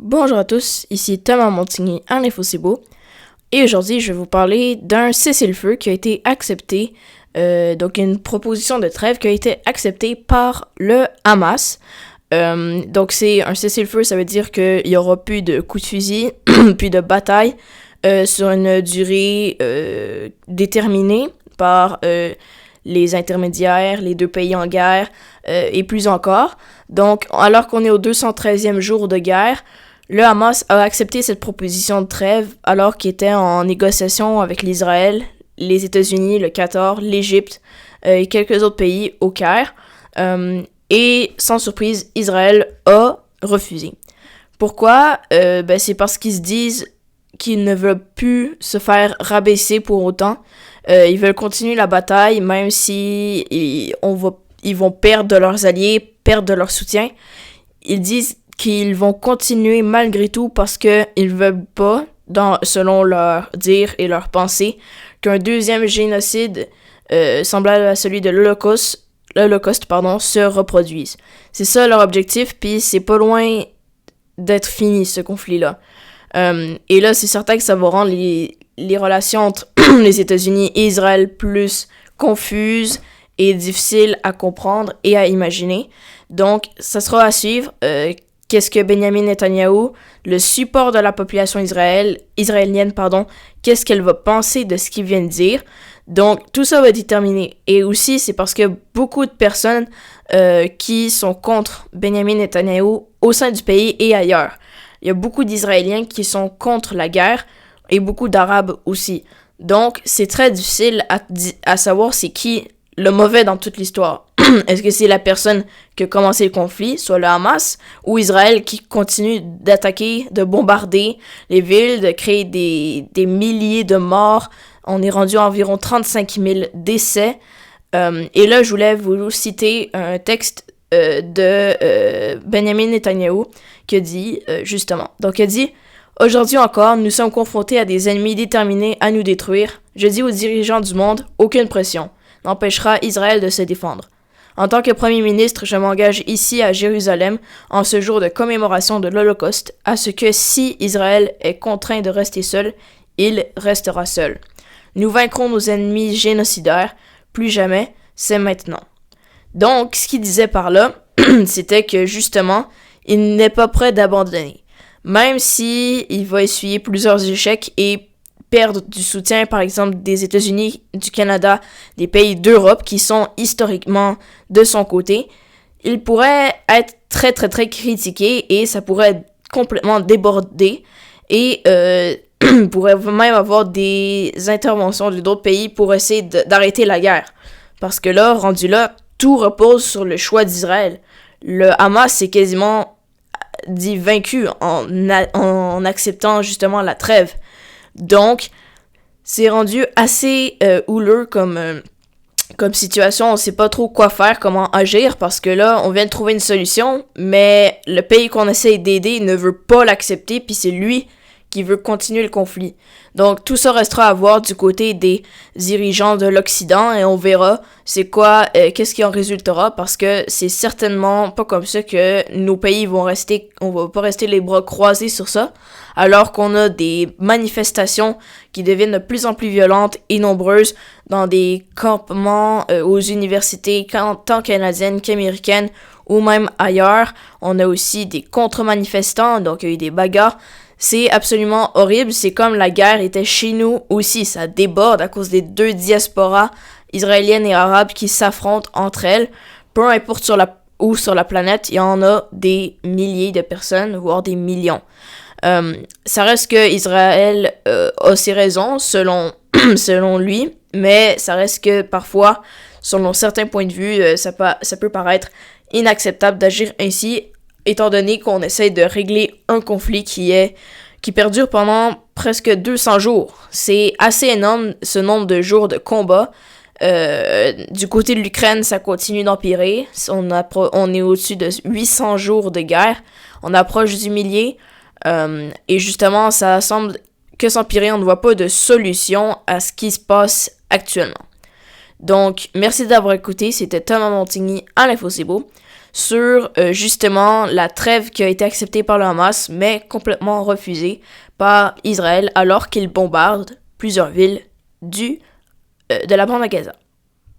Bonjour à tous, ici Thomas Montigny en InfoCibo et aujourd'hui je vais vous parler d'un cessez-le-feu qui a été accepté, donc une proposition de trêve qui a été acceptée par le Hamas. Donc c'est un cessez-le-feu, ça veut dire qu'il n'y aura plus de coups de fusil, plus de bataille sur une durée déterminée par les intermédiaires, les deux pays en guerre et plus encore. Donc alors qu'on est au 213e jour de guerre, le Hamas a accepté cette proposition de trêve alors qu'il était en négociation avec l'Israël, les États-Unis, le Qatar, l'Égypte et quelques autres pays au Caire. Et sans surprise, Israël a refusé. Pourquoi? C'est parce qu'ils se disent qu'ils ne veulent plus se faire rabaisser pour autant. Ils veulent continuer la bataille même si ils vont perdre de leurs alliés, perdre de leur soutien. Ils disent qu'ils vont continuer malgré tout parce qu'ils veulent pas, selon leur dire et leur pensée, qu'un deuxième génocide semblable à celui de l'Holocauste se reproduise. C'est ça leur objectif, puis c'est pas loin d'être fini ce conflit-là. Et là, c'est certain que ça va rendre les relations entre les États-Unis et Israël plus confuses et difficiles à comprendre et à imaginer. Donc, ça sera à suivre. Qu'est-ce que Benjamin Netanyahou, le support de la population israélienne, qu'est-ce qu'elle va penser de ce qu'il vient de dire. Donc, tout ça va déterminer. Et aussi, c'est parce que beaucoup de personnes qui sont contre Benjamin Netanyahou au sein du pays et ailleurs. Il y a beaucoup d'Israéliens qui sont contre la guerre et beaucoup d'Arabes aussi. Donc, c'est très difficile à savoir c'est qui le mauvais dans toute l'histoire. Est-ce que c'est la personne qui a commencé le conflit, soit le Hamas, ou Israël qui continue d'attaquer, de bombarder les villes, de créer des milliers de morts? On est rendu à environ 35 000 décès. Et là, je voulais vous citer un texte de Benjamin Netanyahou qui a dit, justement. Donc, il a dit « Aujourd'hui encore, nous sommes confrontés à des ennemis déterminés à nous détruire. Je dis aux dirigeants du monde, aucune pression n'empêchera Israël de se défendre. En tant que Premier ministre, je m'engage ici à Jérusalem, en ce jour de commémoration de l'Holocauste, à ce que si Israël est contraint de rester seul, il restera seul. Nous vaincrons nos ennemis génocidaires, plus jamais, c'est maintenant. » Donc, ce qu'il disait par là, c'était que justement, il n'est pas prêt d'abandonner. Même si il va essuyer plusieurs échecs et perdre du soutien, par exemple, des États-Unis, du Canada, des pays d'Europe qui sont historiquement de son côté, il pourrait être très, très, très critiqué et ça pourrait être complètement débordé et pourrait même avoir des interventions d'autres pays pour essayer d'arrêter la guerre. Parce que là, rendu là, tout repose sur le choix d'Israël. Le Hamas s'est quasiment dit vaincu en acceptant justement la trêve. Donc, c'est rendu assez houleux comme situation. On sait pas trop quoi faire, comment agir, parce que là, on vient de trouver une solution, mais le pays qu'on essaie d'aider ne veut pas l'accepter, puis c'est lui qui veut continuer le conflit. Donc, tout ça restera à voir du côté des dirigeants de l'Occident, et on verra qu'est-ce qui en résultera, parce que c'est certainement pas comme ça que nos pays vont rester, on va pas rester les bras croisés sur ça, alors qu'on a des manifestations qui deviennent de plus en plus violentes et nombreuses dans des campements aux universités, tant canadiennes qu'américaines, ou même ailleurs. On a aussi des contre-manifestants, donc il y a eu des bagarres. C'est absolument horrible, c'est comme la guerre était chez nous aussi, ça déborde à cause des deux diasporas israéliennes et arabes qui s'affrontent entre elles. Peu importe sur la planète, il y en a des milliers de personnes, voire des millions. Ça reste que Israël a ses raisons, selon lui, mais ça reste que parfois, selon certains points de vue, ça peut paraître inacceptable d'agir ainsi, étant donné qu'on essaie de régler un conflit qui perdure pendant presque 200 jours. C'est assez énorme, ce nombre de jours de combat. Du côté de l'Ukraine, ça continue d'empirer. On est au-dessus de 800 jours de guerre. On approche du millier. Et justement, ça semble que s'empirer. On ne voit pas de solution à ce qui se passe actuellement. Donc, merci d'avoir écouté. C'était Thomas Montigny à l'InfoCibo. sur justement la trêve qui a été acceptée par le Hamas, mais complètement refusée par Israël alors qu'il bombarde plusieurs villes de la bande à Gaza.